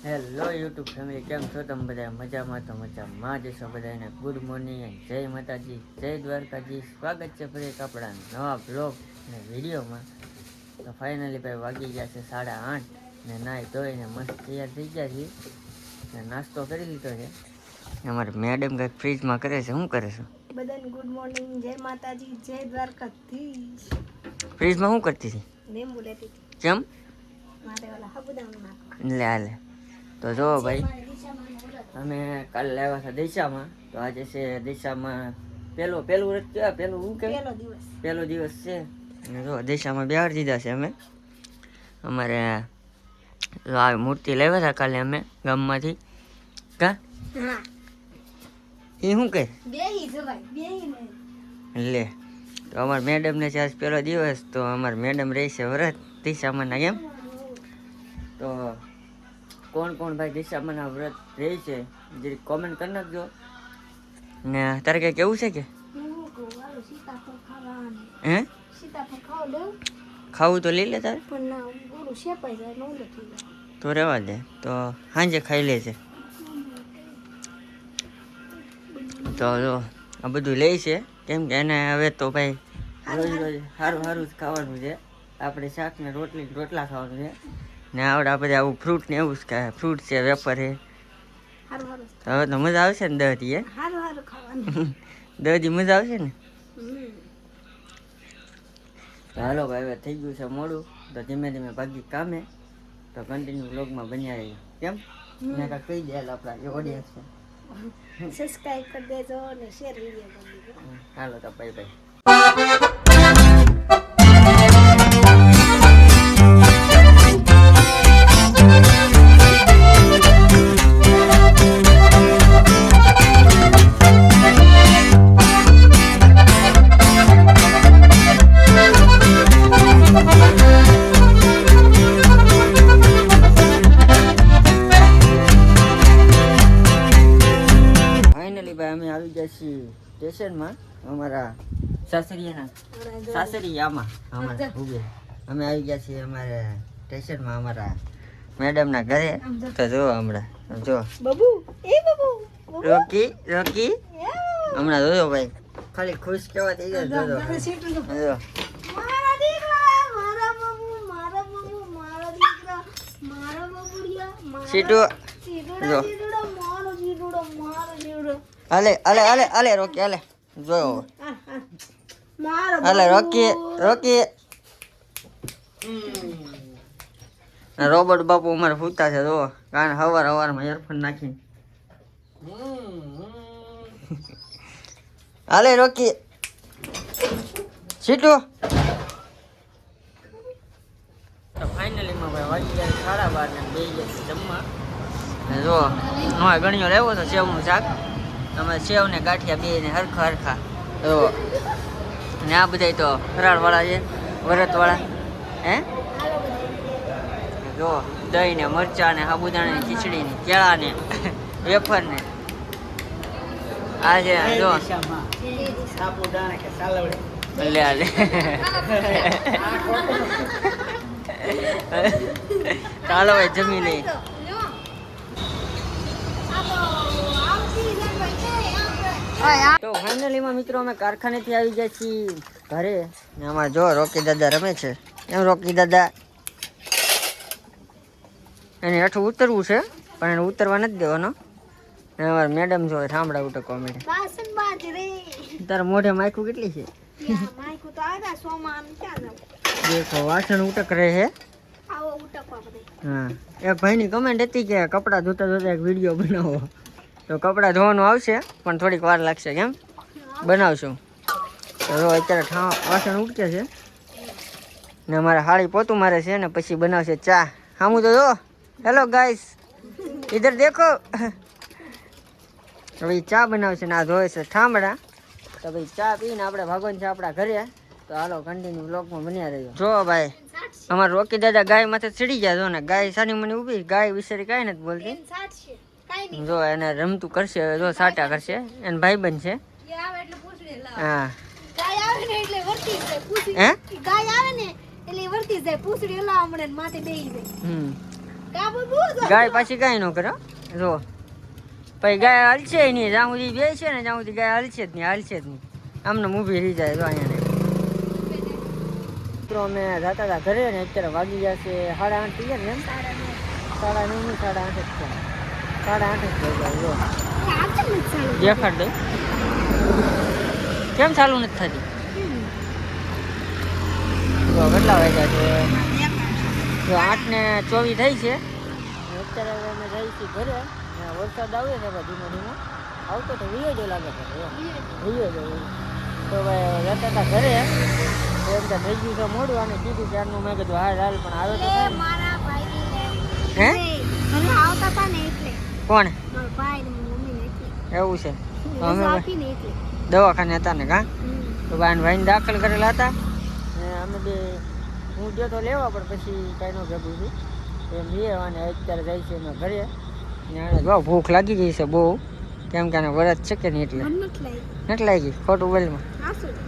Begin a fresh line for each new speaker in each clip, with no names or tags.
Hello YouTube family, કેમ છો તમે બધા? મજામાં તો મજામાં જશો બધાને. ગુડ મોર્નિંગ એન્ડ જય માતાજી, જય દ્વારકાજી. સ્વાગત છે ફરી એક આપણા નવા બ્લોગ અને વિડીયોમાં. તો ફાઇનલી ભાઈ વાગી ગયા છે 8:30 ને નાહી ધોઈને મસ્ત તૈયાર થઈ ગયા છીએ ને નાસ્તો કરી લીધો છે. અમારે મેડમ કંઈક ફ્રીજમાં કરે છે. શું કરે છે?
બધાને ગુડ મોર્નિંગ, જય માતાજી, જય દ્વારકાધીશ.
ફ્રીજમાં શું કરતી હતી?
લીંબુ લેતી હતી.
કેમ?
મારે ઓલા સાબુદાણા નાખવા.
લે હાલે. તો જો ભાઈ, અમે કાલે લાવ્યા હતા દિશામાં. તો આજે છે દિશામાં પેલું વ્રત કહેવાય. પેલું શું કહેવાય? પહેલો દિવસ છે. અને જો દિશામાં બિહાર દીધા છે અમે. અમારે આ મૂર્તિ લાવ્યા હતા કાલે અમે ગામમાંથી. કા એ શું કહે? લે, તો અમારા મેડમને છે આજ પહેલો દિવસ. તો અમારા મેડમ રહેશે વ્રત દિશામાંના. કેમ? તો કોણ કોણ ભાઈ દિશામાંના વ્રત રહે છે જરી કોમેન્ટ કરી નાખજો. ને તારે કંઈ કેવું છે કે? હે? ખાવું તો લઈ લે તારે. તો રહેવા દે, તો સાંજે ખાઈ લે છે. તો જો આ બધું લે છે, કેમ કે એને હવે તો ભાઈ રોજ રોજ સારું સારું જ ખાવાનું છે. આપણે શાક ને રોટલા ખાવાનું છે ને આવડે આપણે આવું ફ્રૂટ ને એવું જ ખાય. ફ્રૂટ છે, વેફર છે. હવે તો મજા આવશે ને દહથી? હે, દહથી મજા આવશે ને. હાલો ભાઈ, હવે થઈ ગયું છે મોડું, તો ધીમે ધીમે ભાગી કામે. તો કન્ટિન્યુ વ્લોગમાં બન્યા રહીએ. કેમ? મેં કાંઈ કહી દે આપણા જે ઓડિયન્સ છે.
સબસ્ક્રાઇબ કરી દેજો અને શેર વિડિયો કરી દેજો.
હાલો તો બાય બાય. અમે આવી ગયા છીએ સ્ટેશનમાં. અમારા સાસરિયામાં અમે આવી ગયા છીએ અમારે સ્ટેશનમાં અમારા મેડમના ઘરે. તો જો હમણાં જો રોકી હમણાં જોજો ભાઈ, ખાલી ખુશ કેવા થઈ ગયા. જોજો સીટુ જો હાલે રોકી હાલે જોયો હાલે રોકી રોબોટ બાપુ અમારે ફૂતા છે. જો કારણ હવારમાં ઈયરફોન નાખીને હાલે રોકી સીટુ. તો ફાઇનલીમાં ભાઈ વાગી ગયા 12:30 ને બે ગયા જમવા. જો નવા ગણીઓ લેવો તો સેવનું શાક. અમે સેવ ને ગાંઠિયા બે ને હરખા. જો ને આ બધા તો ફરાળવાળા છે, વ્રતવાળા. હે, જો દહીં ને મરચાં ને સાબુદાણા ને ખીચડી ને કેળા ને વેફર ને આ છે. જો લે ચાલો ભાઈ જમી લઈ. તો ફાઇનલીમાં મિત્રો અમે કારખાનેથી આવી ગયા છીએ ઘરે. ને આમાં જો રોકી દાદા રમે છે. એમ રોકી દાદા એને હેઠું ઉતરવું છે પણ એને ઉતરવા નથી દેવાનો. ને અમારા મેડમ જો ઠામડા ઉટકવા માંડે. તારા મોઢે માયખું કેટલી છે? દેખો વાસણ ઉટક રહે છે. હા, એક ભાઈની કમેન્ટ હતી કે કપડાં ધોતા ધોતા એક વિડીયો બનાવો. તો કપડાં ધોવાનું આવશે પણ થોડીક વાર લાગશે. કેમ? બનાવશું. તો અત્યારે વાસણ ઉટકે છે ને અમારે હાળી પોતું મારે છે ને પછી બનાવશે ચા. હામું તો જો. હેલો ગાઈસ, ઇધર દેખો. હવે ચા બનાવશે ને આ ધોય છે ઠામડા. તો ભાઈ ચા પીને આપણે ભાગવાનું છે આપણા ઘરે. તો હાલો કન્ટિન્યુ બ્લોગમાં બન્યા રહ્યો. જો ભાઈ અમારા રોકી દાદા ગાય માથે ચડી ગયા. જો ને ગાય સાની મને ઊભી. ગાય વિશે કાંઈ નથી બોલતી. જો એને રમતું કરશે. જો સાટા કરશે. એને ભાઈબંધ છે. હા, ગાય આવે ને એટલે વર્તી જાય. ગાય આવે ને એટલે વર્તી જાય. પૂછડી હલાવા મળે ને માથે બેહી જાય. ગાય પાછી કાંઈ ન કરો જો પછી ગાય હાલશે નહીં જ્યાં સુધી બે છે ને ત્યાં સુધી ગાય હાલશે જ નહીં આમને ઊભી રહી જાય જો અહીંયા મિત્રો અમે જતા હતા ઘરે ને અત્યારે વાગી ગયા છે 8:30 થઈ ગયા ને એમ 9:30 ની 8:30 જ છે 8:30 જ થઈ જાય જો દેખાડ દઉં કેમ ચાલુ નથી થતી જો કેટલા વાગ્યા છે જો 8:24 થઈ છે અત્યારે અમે જઈએ છીએ ઘરે વરસાદ આવે છે ધીમો ધીમો આવતો તો વીએ જો લાગે છે વીએ જો તો ભાઈ જતા હતા ઘરે એમ તો થઈ ગયું છે મોડું અને કીધું ત્યારનું મેં કીધું હાલ પણ આવે તો હે કોણ એવું છે તો અમે દવાખાને હતા ને કાં તો ભાઈને દાખલ કરેલા હતા ને અમે બે હું ગયો તો લેવા પણ પછી કાંઈ ન ભેગું છું એમ લઈએ અને અત્યારે જાય છે એમાં ઘરે ને જો ભૂખ લાગી ગઈ છે બહુ કેમ કે આને વરસ છે કે નહીં એટલે નથી લાગી ખોટું બોલમાં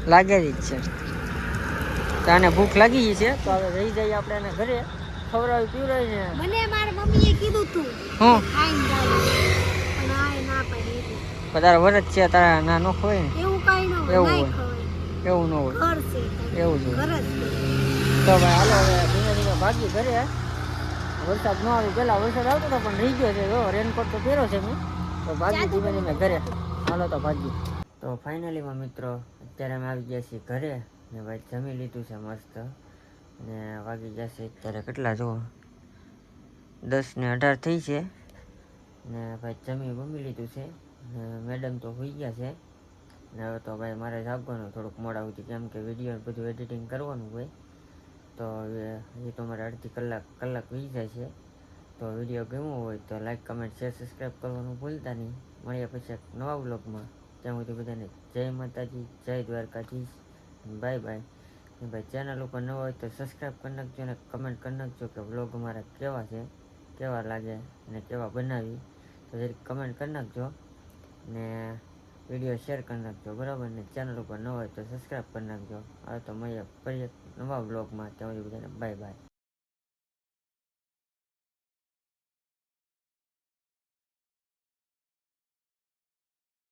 લાગેલી જ છે તો આને ભૂખ લાગી ગઈ છે તો હવે રહી જઈએ આપણે એને ઘરે ખવડાવી પીવડાવીને
મને મારા મમ્મીએ કીધું તું
હું
ખાઈને જાવ પણ આય ના પાડી
તારા વરસ છે તારા ના ન ખવાય ને
એવું કાઈ ન હોય
એવું
નહીં ખવાય
એવું ન હોય
ઘર છે
એવું જ
ઘર
હોય
જ છે.
તો ભાઈ હાલો હવે ધીમે ધીમે ભાગી ઘરે વરસાદ ન આવ્યો પહેલાં વરસાદ આવતો હતો પણ રહી ગયો છે જો રેનકોટ તો પહેર્યો છે મેં તો ભાગી ધીમે ધીમે ઘરે હાલો તો ભાગી તો ફાઇનલીમાં મિત્રો અત્યારે અમે આવી ગયા છીએ ઘરે ને ભાઈ જમી લીધું છે મસ્ત ને વાગી જશે અત્યારે કેટલા જુઓ 10:18 થઈ છે ને ભાઈ બમી લીધું છે ને મેડમ તો હોઈ ગયા છે ને હવે તો ભાઈ મારે જાગવાનું થોડુંક મોડા સુધી કેમ કે વિડીયો બધું એડિટિંગ કરવાનું હોય તો એ તો મારે અડધી કલાક વી જાય છે તો વિડીયો ગમ્યો હોય તો લાઈક કમેન્ટ શેર સબસ્ક્રાઈબ કરવાનું ભૂલતા નહીં મળીએ પછી એક નવા વ્લોગમાં ત્યાં સુધી બધાને જય માતાજી જય દ્વારકાધીશ બાય બાય ભાઈ ચેનલ ઉપર ન હોય તો સબસ્ક્રાઈબ કરી નાખજો અને કમેન્ટ કરી નાખજો કે વ્લોગ અમારા કેવા છે કેવા લાગે અને કેવા બનાવી તો જરીક કમેન્ટ કરી નાખજો ને વિડીયો શેર કરી નાખજો બરાબર ને ચેનલ ઉપર ન હોય તો સબસ્ક્રાઈબ કરી નાખજો હવે તો મળીએ ફરી એક નવા વ્લોગમાં ત્યાં સુધી બધાને બાય બાય